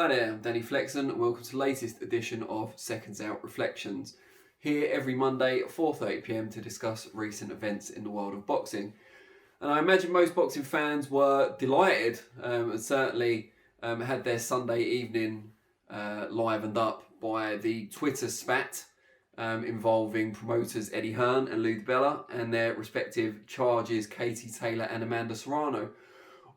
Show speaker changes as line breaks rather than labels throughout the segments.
Hi there, I'm Danny Flexen and welcome to the latest edition of SecondsOut ReFLEXions. Here every Monday at 4:30 PM to discuss recent events in the world of boxing. And I imagine most boxing fans were delighted and certainly had their Sunday evening livened up by the Twitter spat involving promoters Eddie Hearn and DiBella and their respective charges Katie Taylor and Amanda Serrano,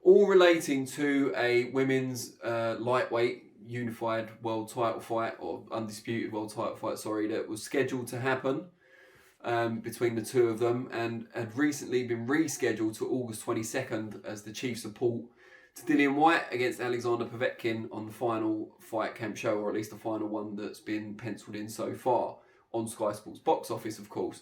all relating to a women's lightweight unified world title fight, or undisputed world title fight, that was scheduled to happen between the two of them and had recently been rescheduled to August 22nd as the chief support to Dillian Whyte against Alexander Povetkin on the final Fight Camp show, or at least the final one that's been penciled in so far on Sky Sports box office, of course.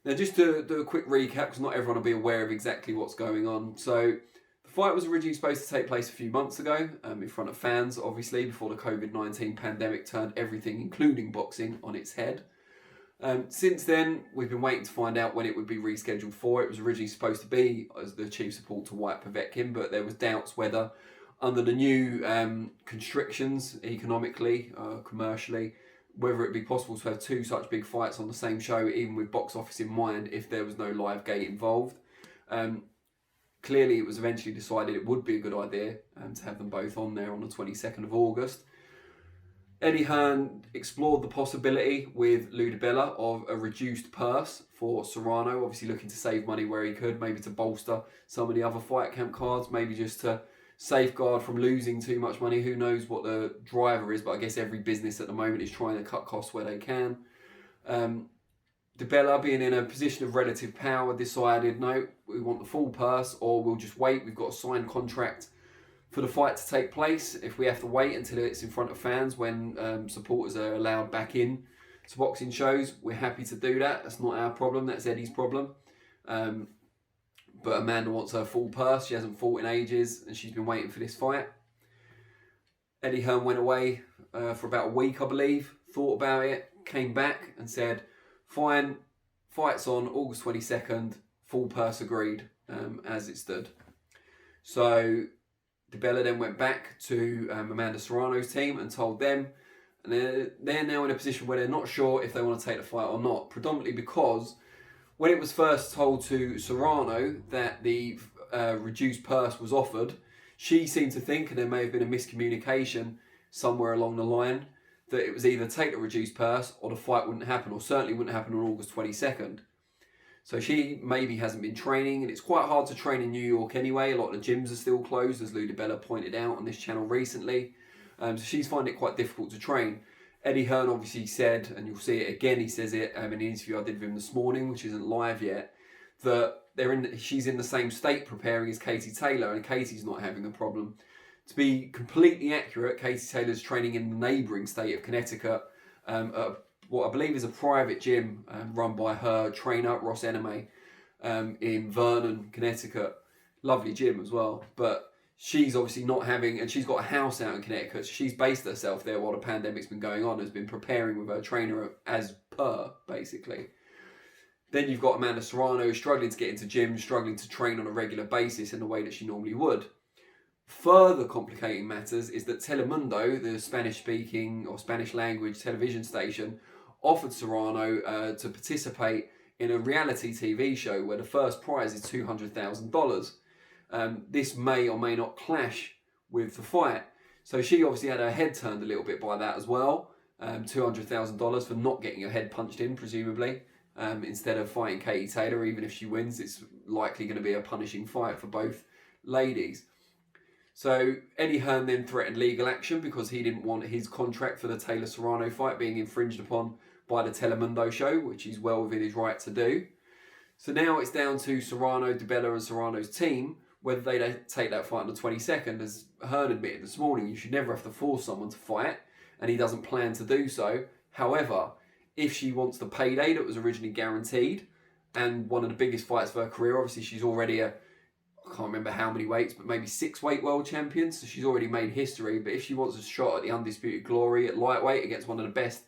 Now, just to do a quick recap, because not everyone will be aware of exactly what's going on. So, the fight was originally supposed to take place a few months ago in front of fans, obviously, before the COVID-19 pandemic turned everything, including boxing, on its head. Since then, we've been waiting to find out when it would be rescheduled for. It was originally supposed to be as the chief support to Whyte Povetkin, but there was doubts whether, under the new constrictions economically, commercially, whether it would be possible to have two such big fights on the same show, even with box office in mind, if there was no live gate involved. Clearly, it was eventually decided it would be a good idea to have them both on there on the 22nd of August. Eddie Hearn explored the possibility with DiBella of a reduced purse for Serrano, obviously looking to save money where he could, maybe to bolster some of the other Fight Camp cards, maybe just to safeguard from losing too much money. Who knows what the driver is, but I guess every business at the moment is trying to cut costs where they can. DiBella, being in a position of relative power, decided, no, we want the full purse, or we'll just wait. We've got a signed contract for the fight to take place. If we have to wait until it's in front of fans when supporters are allowed back in to boxing shows, we're happy to do that. That's not our problem, that's Eddie's problem. But Amanda wants her full purse. She hasn't fought in ages and she's been waiting for this fight. Eddie Hearn went away for about a week, I believe, thought about it, came back and said, fine, fight's on August 22nd, full purse agreed, as it stood. So DiBella then went back to Amanda Serrano's team and told them, and they're now in a position where they're not sure if they want to take the fight or not, predominantly because when it was first told to Serrano that the reduced purse was offered, she seemed to think, and there may have been a miscommunication somewhere along the line, that it was either take the reduced purse or the fight wouldn't happen, or certainly wouldn't happen on August 22nd. So she maybe hasn't been training, and it's quite hard to train in New York anyway. A lot of the gyms are still closed, as DiBella pointed out on this channel recently. So she's finding it quite difficult to train. Eddie Hearn obviously said, and you'll see it again, he says it in an interview I did with him this morning, which isn't live yet, that she's in the same state preparing as Katie Taylor, and Katie's not having a problem. To be completely accurate, Katie Taylor's training in the neighbouring state of Connecticut, at what I believe is a private gym run by her trainer, Ross Enemy, in Vernon, Connecticut. Lovely gym as well. But she's obviously not having, and she's got a house out in Connecticut, so she's based herself there while the pandemic's been going on, has been preparing with her trainer as per, basically. Then you've got Amanda Serrano struggling to get into gyms, struggling to train on a regular basis in the way that she normally would. Further complicating matters is that Telemundo, the Spanish-speaking or Spanish-language television station, offered Serrano to participate in a reality TV show where the first prize is $200,000. This may or may not clash with the fight. So she obviously had her head turned a little bit by that as well. $200,000 for not getting her head punched in, presumably, instead of fighting Katie Taylor. Even if she wins, it's likely going to be a punishing fight for both ladies. So Eddie Hearn then threatened legal action because he didn't want his contract for the Taylor-Serrano fight being infringed upon by the Telemundo show, which he's well within his right to do. So now it's down to Serrano, DiBella and Serrano's team whether they take that fight on the 22nd. As Hearn admitted this morning, you should never have to force someone to fight, and he doesn't plan to do so. However, if she wants the payday that was originally guaranteed, and one of the biggest fights of her career, obviously she's already I can't remember how many weights, but maybe 6-weight world champion, so she's already made history. But if she wants a shot at the undisputed glory at lightweight against one of the best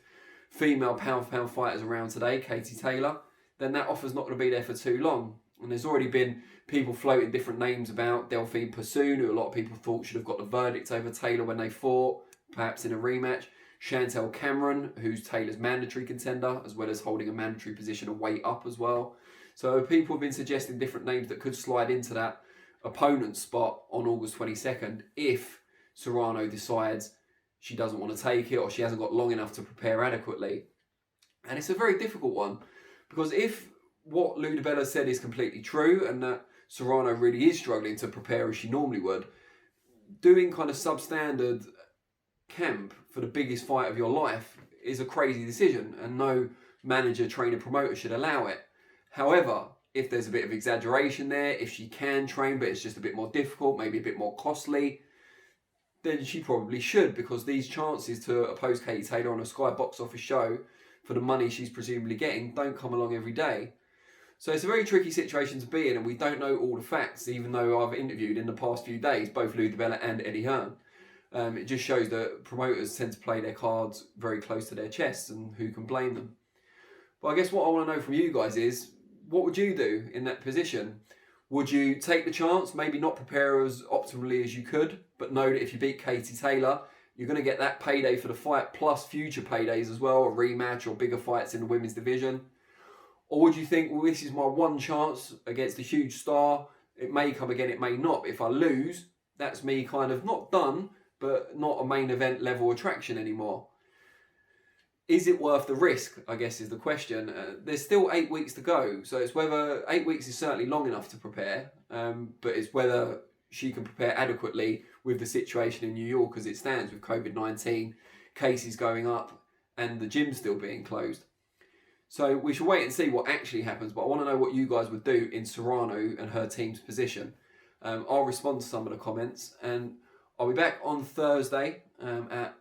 female pound-for-pound fighters around today, Katie Taylor, then that offer's not going to be there for too long. And there's already been people floating different names about Delphine Pursoon, who a lot of people thought should have got the verdict over Taylor when they fought. perhaps in a rematch. Chantel Cameron, who's Taylor's mandatory contender, as well as holding a mandatory position and weight up as well. So people have been suggesting different names that could slide into that opponent spot on August 22nd if Serrano decides she doesn't want to take it or she hasn't got long enough to prepare adequately. And it's a very difficult one, because if what DiBella said is completely true and that Serrano really is struggling to prepare as she normally would, doing kind of substandard camp for the biggest fight of your life is a crazy decision, and no manager, trainer, promoter should allow it. However, if there's a bit of exaggeration there, if she can train but it's just a bit more difficult, maybe a bit more costly, then she probably should, because these chances to oppose Katie Taylor on a Sky box office show for the money she's presumably getting don't come along every day. So it's a very tricky situation to be in, and we don't know all the facts, even though I've interviewed in the past few days both DiBella and Eddie Hearn. It just shows that promoters tend to play their cards very close to their chests, and who can blame them? But I guess what I want to know from you guys is, what would you do in that position? Would you take the chance, maybe not prepare as optimally as you could, but know that if you beat Katie Taylor, you're going to get that payday for the fight plus future paydays as well, a rematch or bigger fights in the women's division? Or would you think, well, this is my one chance against a huge star, it may come again, it may not, but if I lose, that's me kind of not done, but not a main event level attraction anymore? Is it worth the risk, I guess, is the question. There's still 8 weeks to go, so it's whether 8 weeks is certainly long enough to prepare, but it's whether she can prepare adequately with the situation in New York as it stands, with COVID-19 cases going up and the gym still being closed. So we should wait and see what actually happens, but I want to know what you guys would do in Serrano and her team's position. I'll respond to some of the comments, and I'll be back on Thursday at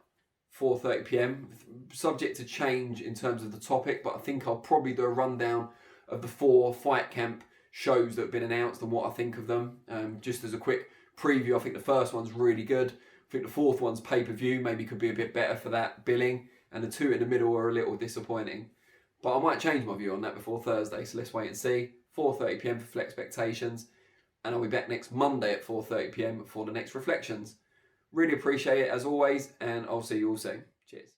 4:30 p.m, subject to change in terms of the topic, but I think I'll probably do a rundown of the 4 fight camp shows that have been announced and what I think of them. Just as a quick preview, I think the first one's really good. I think the 4th one's pay-per-view, maybe could be a bit better for that billing, and the 2 in the middle are a little disappointing. But I might change my view on that before Thursday, so let's wait and see. 4:30 p.m. for ReFLEXions, and I'll be back next Monday at 4:30 p.m. for the next ReFLEXions. Really appreciate it as always, and I'll see you all soon. Cheers.